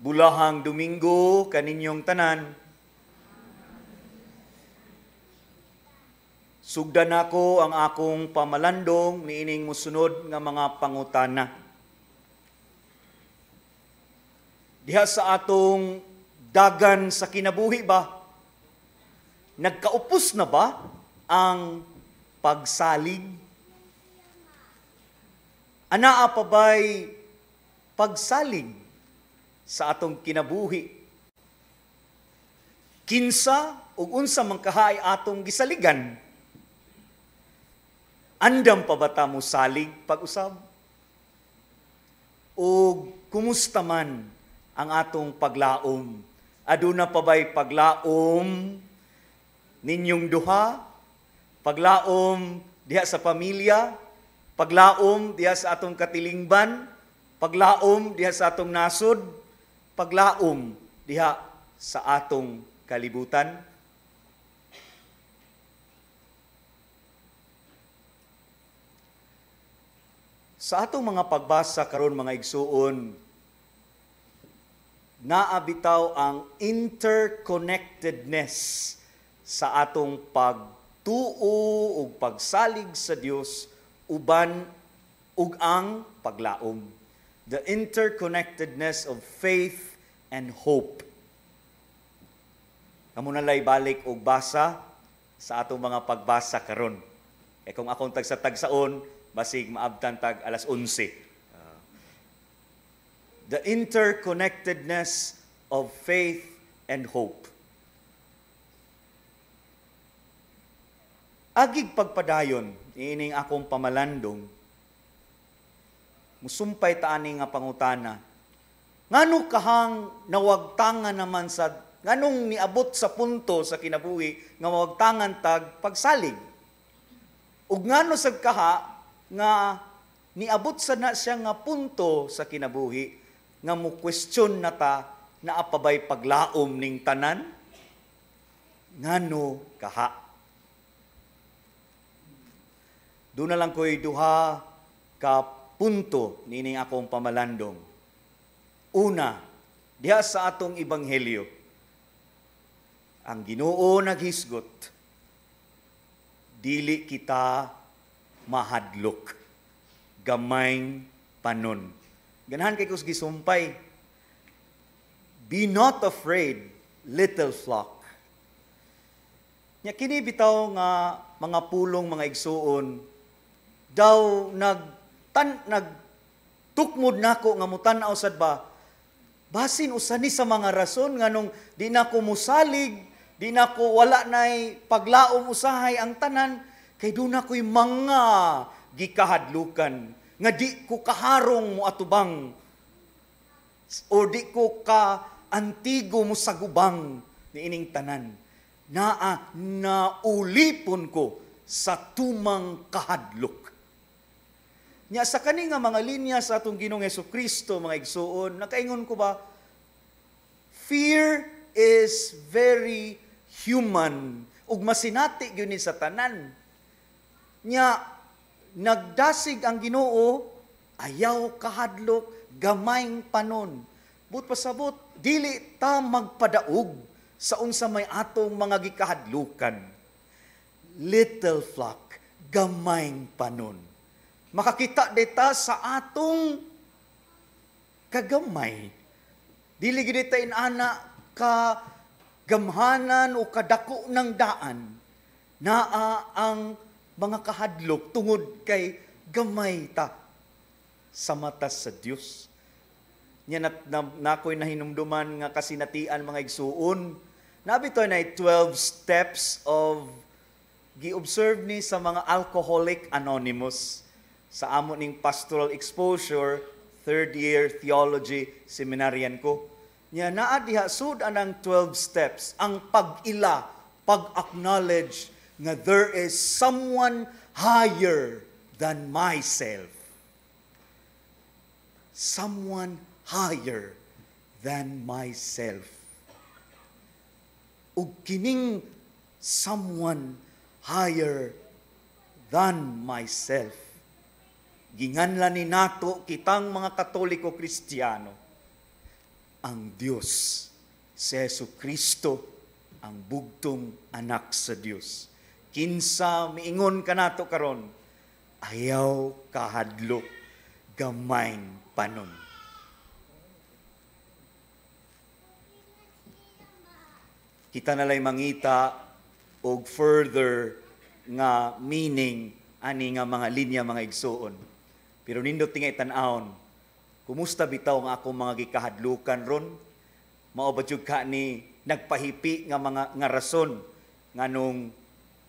Bulahang Domingo kaninyong tanan. Sugdan ako ang akong pamalandong niining musunod nga mga pangutana. Diha sa atong dagan sa kinabuhi ba? Nagkaupos na ba ang pagsalig? Anaa pa ba'y pagsalig sa atong kinabuhi? Kinsa ug unsa man kahay atong gisaligan? Andam pa ba ta mo salig pag-usab? O kumusta man ang atong paglaom? Aduna pa ba'y paglaom ninyong duha? Paglaom diha sa pamilya? Paglaom diha sa atong katilingban? Paglaom diha sa atong nasod? Paglaom diha sa atong kalibutan? Sa atong mga pagbasa karon mga igsuon, naabitaw ang interconnectedness sa atong pagtuo ug pagsalig sa Dios uban ug ang paglaom. The interconnectedness of faith and hope. Kamo na lay balik og basa sa atong mga pagbasa karon. Kung akong tagsa-tagsaon, basig maabtan tag alas 11. The interconnectedness of faith and hope. Agig pagpadayon, ining akong pamalandong, musumpay ta ani nga pangutana. Ngano kahang nawagtangan naman sa nganong niabot sa punto sa kinabuhi nga mawagtangan tag pagsalig? Ug ngano sad kaha nga niabot sa na siya nga punto sa kinabuhi nga mo question na ta na apabay paglaom ning tanan? Ngano kaha? Doon na lang ko'y duha ka punto nining akong pamalandong. Una, diha sa atong ebanghelyo, ang Ginoo naghisgot, dili kita mahadlok, gamayng panon. Ganahan kay kus gisumpay, be not afraid, little flock. Nya kini bitaw nga mga pulong mga igsuon, daw nagtukmod nako nga mutan-aw sad ba, basin usani sa mga rason nganong di nako musalig, di nako wala nay paglaom usahay ang tanan, kay doon ako'y mga gikahadlukan, nga di ko kaharong mo atubang, o di ko ka antigo mo sagubang ni ining tanan, naulipon ko sa tumang kahadlok. Nya sa kani nga mga linya sa atong Ginoong Hesukristo, mga igsuon, nakaingon ko ba, fear is very human, ug masinati gyud ni sa tanan. Nya nagdasig ang Ginoo, ayaw kahadlok, gamayng panon. But pasabot, dili ta magpadaog sa unsa may atong mga gikahadlukan. Little flock, gamayng panon. Makakita dita sa atong kagamay. Dili gid ta inana ka gamhanan o kadako ng daan, naa ang mga kahadlok tungod kay gamay ta sa mata sa Dios. Nya nakoy nahinumduman nga kasinatian mga igsuon. Nabito na 12 steps of gi-observe ni sa mga Alcoholic Anonymous sa amo ning pastoral exposure, 3rd year theology seminaryan ko. Nya naa diha sud anang 12 steps, ang pag-ila, pag-acknowledge nga there is someone higher than myself. Someone higher than myself. Ug kining someone higher than myself, ginganlan ni nato kitang mga Katoliko Kristiyano, ang Dios, si Jesucristo, ang bugtong anak sa Dios. Kinsa miingon ka nato karon, ayaw kahadlok, gamayng panon. Kita nalay mangita og further nga meaning ani nga mga linya mga igsuon. Pero nindot tingay tan-awon, kumusta bitaw nga akong mga gikahadlukan ron? Mao ba jud ka ni nagpahipi nga mga nga rason nganong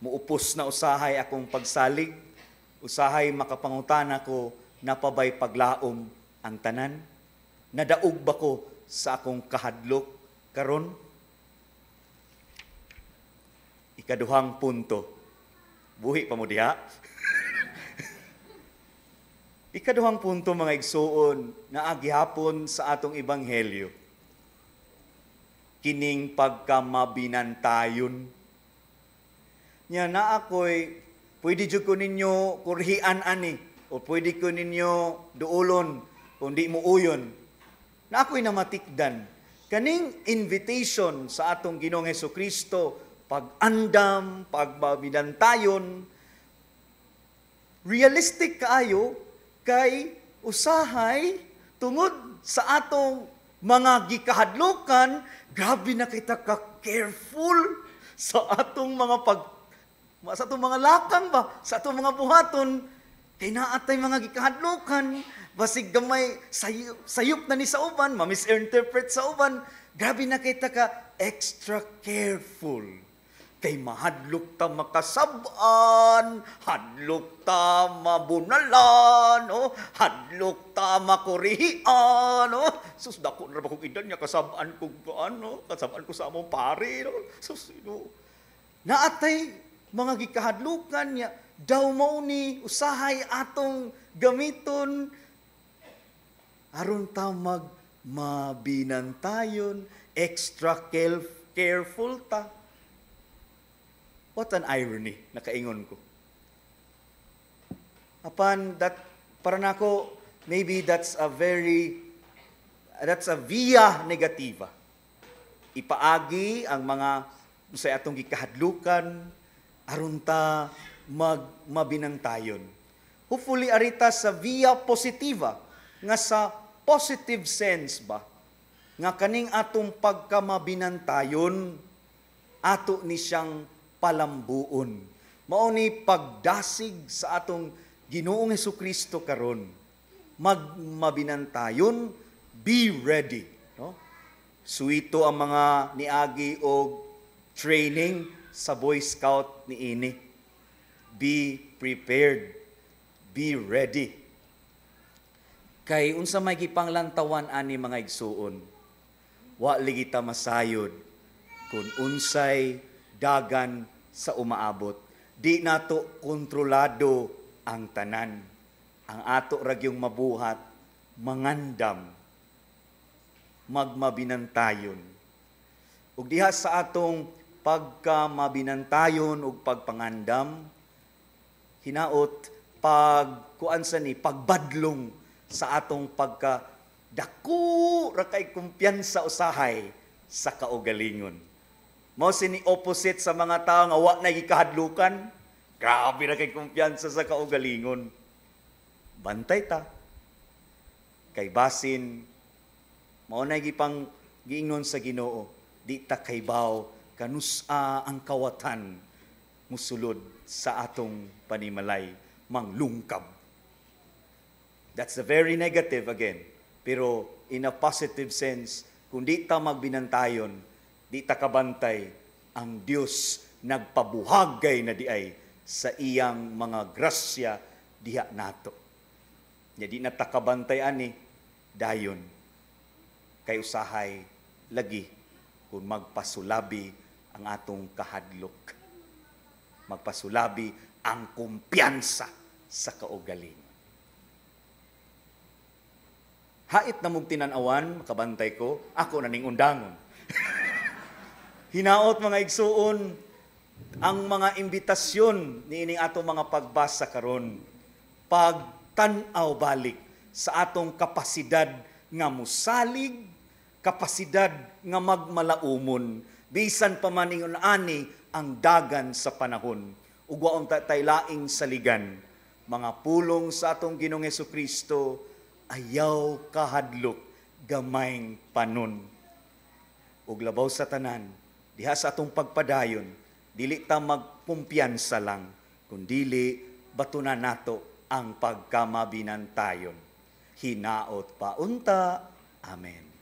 muupos na usahay akong pagsalig, usahay makapangutana ko napabay paglaom ang tanan? Nadaog ba ko sa akong kahadlok karon? Ikaduhang punto. Buhi pa mo diha. Ikaduhang punto mga igsuon na agihapon sa atong ebanghelyo. Kining pagkamabinantayon. Nya na ako'y pwede jud ko ninyo kurhian ani o pwede ko ninyo duolon kung di mo uyon. Na ako'y namatikdan. Kaning invitation sa atong Ginoong Hesukristo, pag-andam, pagbabinantayon, realistic kaayo kay usahay tungod sa atong mga gikahadlukan, grabe na kita ka-careful sa atong mga sa atong mga lakang ba, sa atong mga buhaton, kay naatay mga gikahadlukan, basig gamay sayop na ni sa uban, ma-misinterpret sa uban, grabe na kita ka extra careful. Kay mahadlok ta makasab-an, hadlok ta mabunalan, hadlok ta makurihian, sus dako na ba kong idan niya kasab-an ko kasab-an ko sa among pare, sus naatay mga gikahadlukan niya daw mao ni usahay atong gamiton aron ta mabinantayon, extra careful ta. What an irony, nakaingon ko. Apan, para nako, maybe that's a via negativa. Ipaagi ang mga sa atong gikahadlukan, aron ta mabinantayon. Hopefully, arita sa via positiva, nga sa positive sense ba, nga kaning atong pagkamabinantayon, ato ni siyang palambuon. Mao ni pagdasig sa atong Ginoong Hesukristo karon. Mabinantayon, be ready, no? Suito ang mga niagi og training sa Boy Scout niini. Be prepared, be ready. Kay unsa may gipanglantawan ani mga igsuon, wa ligita masayod kun unsay dagan sa umaabot. Di nato kontrolado ang tanan. Ang ato ragyong mabuhat, mangandam, magmabinantayon. Ug diha sa atong pagkamabinantayon ug pagpangandam, hinaot pagbadlong sa atong pagkadako ra kay kumpiyansa usahay sa kaugalingon. Mao sini opposite sa mga tao nga wa na gikahadlukan. Grabe na kay kumpiyansa sa kaugalingon. Bantay ta. Kay basin mao na gipang giingon sa Ginoo, di ta kaybaw kanusa ang kawatan musulod sa atong panimalay manglungkab. That's a very negative again. Pero in a positive sense, kung di ta magbinantayon, di ta kabantay, ang Dios nagpabuhagay na diay sa iyang mga grasya diha nato. Di na ta kabantay ani dayon kay usahay lagi kung magpasulabi ang atong kahadlok. Magpasulabi ang kumpiyansa sa kaugalingon. Hait na mong tinanawan, makabantay ko, ako na ning undangon. Hinaot mga igsuon, ang mga imbitasyon niining atong mga pagbasa karon, pagtan-aw balik sa atong kapasidad nga musalig, kapasidad nga magmalaumon, bisan pa man ingon ani ang dagan sa panahon. Ug waon tay laing saligan, mga pulong sa atong Ginoong Hesukristo, ayaw kahadlok, gamayng panon. Ug labaw sa tanan, diha sa atong pagpadayon, dili ta magkumpiyansa lang, kundili batunan nato ang pagkamabinantayon. Hinaot pa unta. Amen.